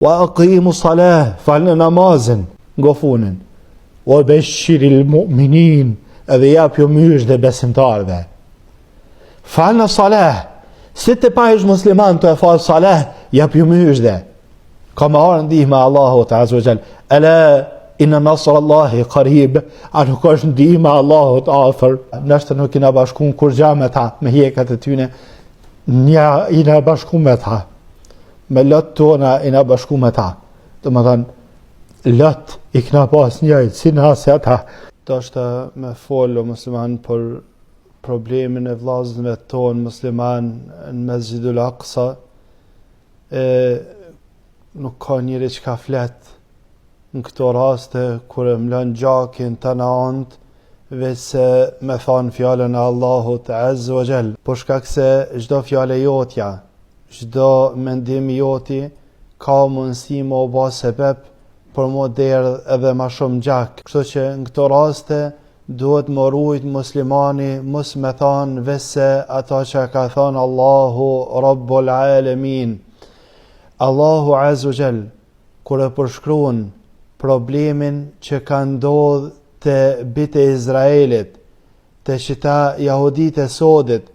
Wa aqimu salah, falni namazin, gofunin. Wa bashiril mu'minin, edhe jap jo mysh dhe besimtarve. Falni salah, si të pa ish musliman të e falë salah, jap jo mysh dhe. Ka me arë ndihme Allahut Azza wa Jall. Ala inna nasr Allahi qarib, a nuk është ndihme Allahut afër. Nështë nuk ina bashkun kur gja me ta, me hjekat e tyne, nja ina bashkun me ta. Me lot tona ina bashku me ta. Do më thënë, lot i kna pas njëjtë, si në asë ata. Do është me folë o musliman për problemin e vllazëve tonë musliman në Mesjidul Aqsa. Nuk ka njëri që ka flet në këto raste kur e mlën gjakin të në antë, veç se me thonë fjallën e Allahut Azza wa Jall. Por shkak se çdo fjallë jotja, çdo mendim joti ka mundësi më u bë sebeb për më derdh edhe më shumë gjak. Kështu që në këto raste duhet më rujt muslimani mos me thonë veç se ata që ka thonë Allahu Rabbul Alamin. Allahu Azza wa Jall kur e përshkruan problemin që ka ndodhur te bitë e Izraelit, te qita jahudit e sodit,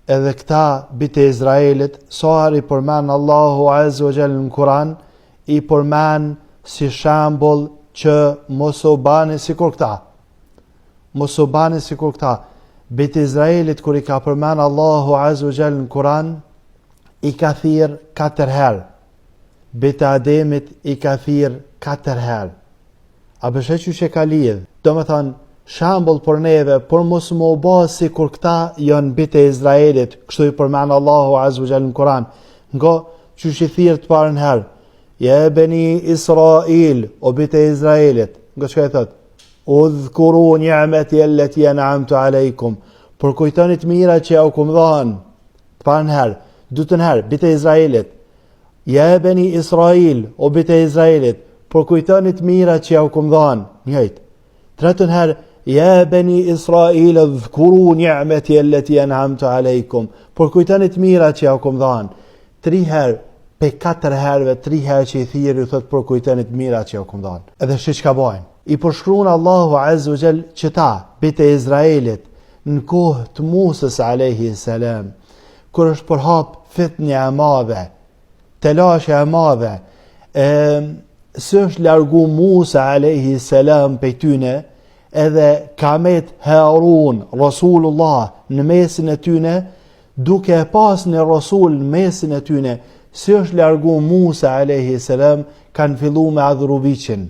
edhe këta bitë e Izraelit, sa i përmen Allahu Azza wa Jall në Kur'an, i përmen si shembull që mos u bani sikur këta. Mos u bani sikur këta. Bitë e Izraelit kur i ka përmen Allahu Azza wa Jall në Kur'an, i ka thirr 4 herë. Bitë Ademit i ka thirr 4 herë. A bëshe që ka lidh? Do me thonë, shambull për neve, për mos më u bë si kur këta janë bitë e Izraelit, kështu i përmen Allahu Azza wa Jall në Kur'an. Nga që i thirr të parën herë, ja bani Israil, o bitë e Izraelit, nga që ka i thot, udhkuru ni'mati allati an'amtu alejkum, për kujtoni të mira që ja u kum dhanë, të parën herë, dytën herë, bitë e Izraelit, ja bani Israil, o bitë e Izraelit, për kujtoni të mira që ja u kum dhanë, njëjtë. Tretën herë, ja bani Israil, dhkuru ni'mati allati an'amtu alejkum, për kujtoni të mira që ja u kum dhanë. 3 herë, pe 4 herëve, 3 herë që i thirrë, i thot për kujtoni të mira që ja u kum dhanë. Edhe shi çka bajnë. I përshkruan Allahu Azza wa Jall që ta, bitë e Izraelit, në kohë të Musës alayhi salam, kur është përhap fitnë e madhe, telashe e madhe, së është largu Musa alayhi salam pej tyne, edhe kamet Harun, Rasulullah, në mesin e tyne, duke e pas në Rasul në mesin e tyne, së është largu Musa alayhi salam, kanë fillu me adhuruviqin.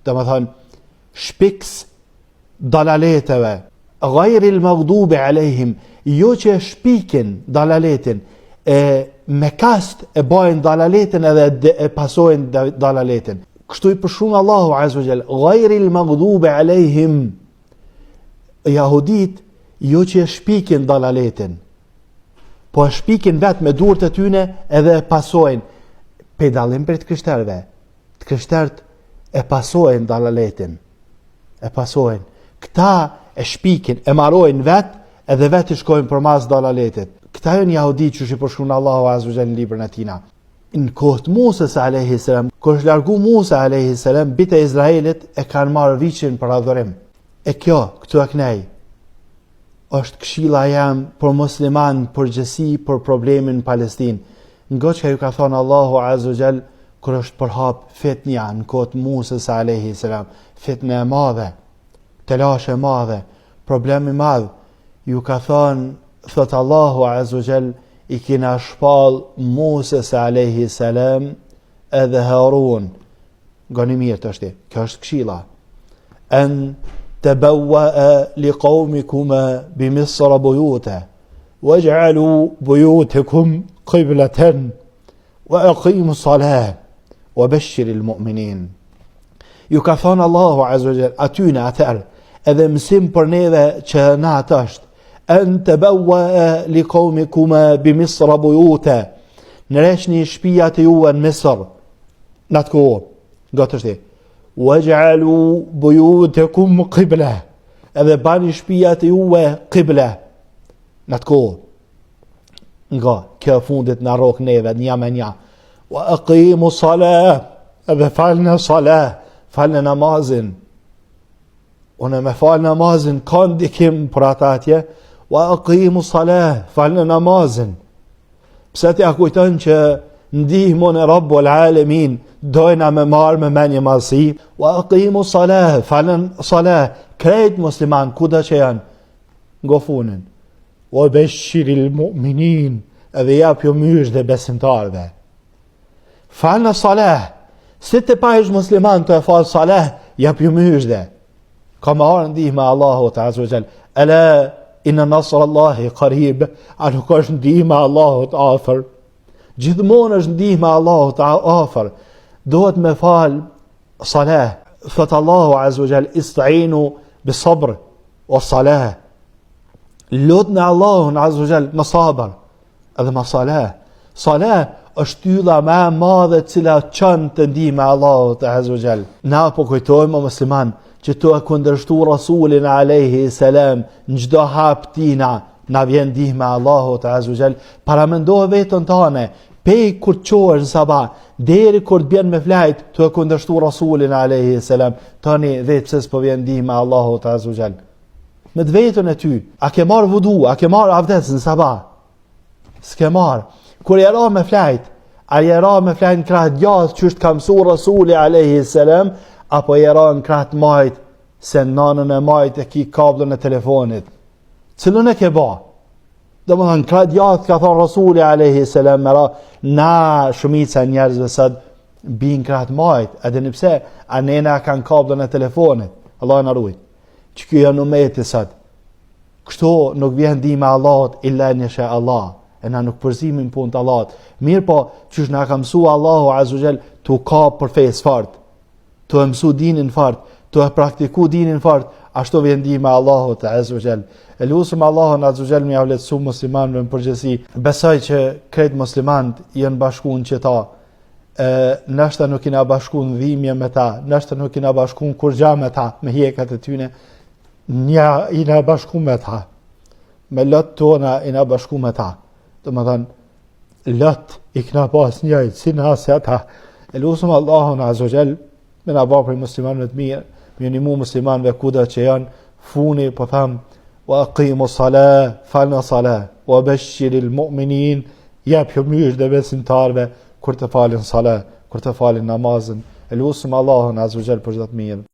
Dhe më thonë, shpiks dalaleteve, gajril maghdubi alejhim, jo që shpikin dalaletin, me kast e bajnë dalaletin edhe e pasojnë dalaletin. Kështu i përshkruan Allahu Azza wa Jall, ghayril maghdubi alejhim, jahudit jo që shpikin dalaletin, po shpikin vetë me durët e tyne edhe e pasojnë, pe dallim për të krishterëve. Të krishterët e pasojnë dalaletin, e pasojnë. Këta e shpikin, e marojnë vetë, edhe vetë i shkojnë për mas dalaletit. Këta janë jahudit që i përshkruan Allahu Azza wa Jall në librin e tina. Në kohët Musës alayhi salam, kur është largu Musa alayhi salam, bitë e Izraelit e kanë marrë viçin për adhurim. E kjo, këtu e knej, është këshilla jam për musliman përgjësi për problemin në Palestinë. Nga që ju ka thonë Allahu Azza wa Jall, kur është përhap fitnja në kohët Musës alayhi salam, fitnë e madhe, telash e madhe, problemi madh, ju ka thonë, thot Allahu Azza wa Jall, i kina shpal Musës alayhi salam edhe Harun. Gani mirë të është, kjo është këshilla. An tabawwa'a li qawmikuma bi Misra buyuta waj'alu buyutakum qiblatan wa aqimu salah wa bashshiril mu'minin. Ju ka thonë Allahu Azza wa Jall atyne atër, edhe mësim për neve që na atë është, an tabawwa'a li qawmikuma bi Misra buyuta, nëreshni shtëpiat e juve në Misr, në atë kohë, gotështi, waj'alu buyutakum qibla, edhe bani shtëpiat e juve qibla, në atë kohë. Nga kjo fundit në rok neve, nja me nja, wa aqimu salah, edhe falnë salah, falnë namazin. Unë me falë namazin, ka ndikim për ata atje, wa aqimu salah, falnë namazin. Pse t'ja kujton që ndihmon e Rabbul Alamin, dojna me marë me menje madhësi, wa aqimu salah, falën salah, krejt musliman, kuda që janë, ngofunin, wa beshiril mu'minin, edhe japjo mysh dhe besimtarve. Falën salah, si të pa ish musliman të e falë salah, japjo mysh dhe. Ka me arë ndihme Allahut Azza wa Jall. Ala inna nasr Allahi qarib, a nuk është ndihme Allahut afër. Gjithmonë është ndihme Allahut afër. Dohet me fal salah. Thot Allahu Azza wa Jall, ista'inu bis sabr wa salah. Lutni Allahun Azza wa Jall me sabër edhe me salah. Salah është tylla më e madhe cila çon të ndihme Allahut Azza wa Jall. Na po kujtojmë musliman që të e kundërshtu Rasulin alayhi salam në çdo hap tina, na vjen ndihme Allahut Azza wa Jall. Para mendohe vetën tane, pej kur të qohesh në sabah, deri kur të bjen me flajt, të e kundërshtu Rasulin alayhi salam, tani vetë pse s'po vjen ndihme Allahut Azza wa Jall. Me të vetën e ty, a ke marr vudu, a ke marr avdes në sabah? S'ke marr. Kur e ra me flajt, a e ra me flajt në krah djath që është ka mësu Rasuli alayhi salam, apo e ra në krah të majt, se nanën e majt e ki kablën e telefonit. Cilën e ke ba? Dhe më thënë, krah djath ka thonë Rasuli alayhi salam, me ra, na shumica njerëzve sot bin krah të majt, edhe nëpse, a nena kanë kablën e telefonit. Allah në rujt. Që kjo janë umeti sot. Kështu nuk vjen ndihma e Allahut illa in yasha Allah. E na nuk përzimin punë të Allahut. Mirë po, qysh na ka mësua Allahu Azza wa Jall tu ka për fesë fort, tu e mësu dinin fort, tu e praktiku dinin fort, ashtu vjen ndihma e Allahut Azza wa Jall. Elusëm Allahun Azza wa Jall më avletësu muslimanëve në përgjithësi. Besoj që krejt muslimanët janë bashkuar në qeta. Nështë nuk kina bashkuar në dhimbje me ta, nështë nuk kina bashkuar kur gja me ta, me hjekat e tyne. Nja ina bashku me ta, me lot tona ina bashku me ta, dhe më thënë, lot i kna pas njëjtë, si në asë ata. E lusëm Allahun Azza wa Jall, me nga ba për muslimanëve të mirë, me një mu muslimanëve kuda që janë, funi, po thamë, wa aqimu salah, falna salah, wa beshiril mu'minin, jep jo mysh dhe besimtarve, kur të falin salah, kur të falin namazin. E lusëm Allahun Azza wa Jall për gjithë mirë.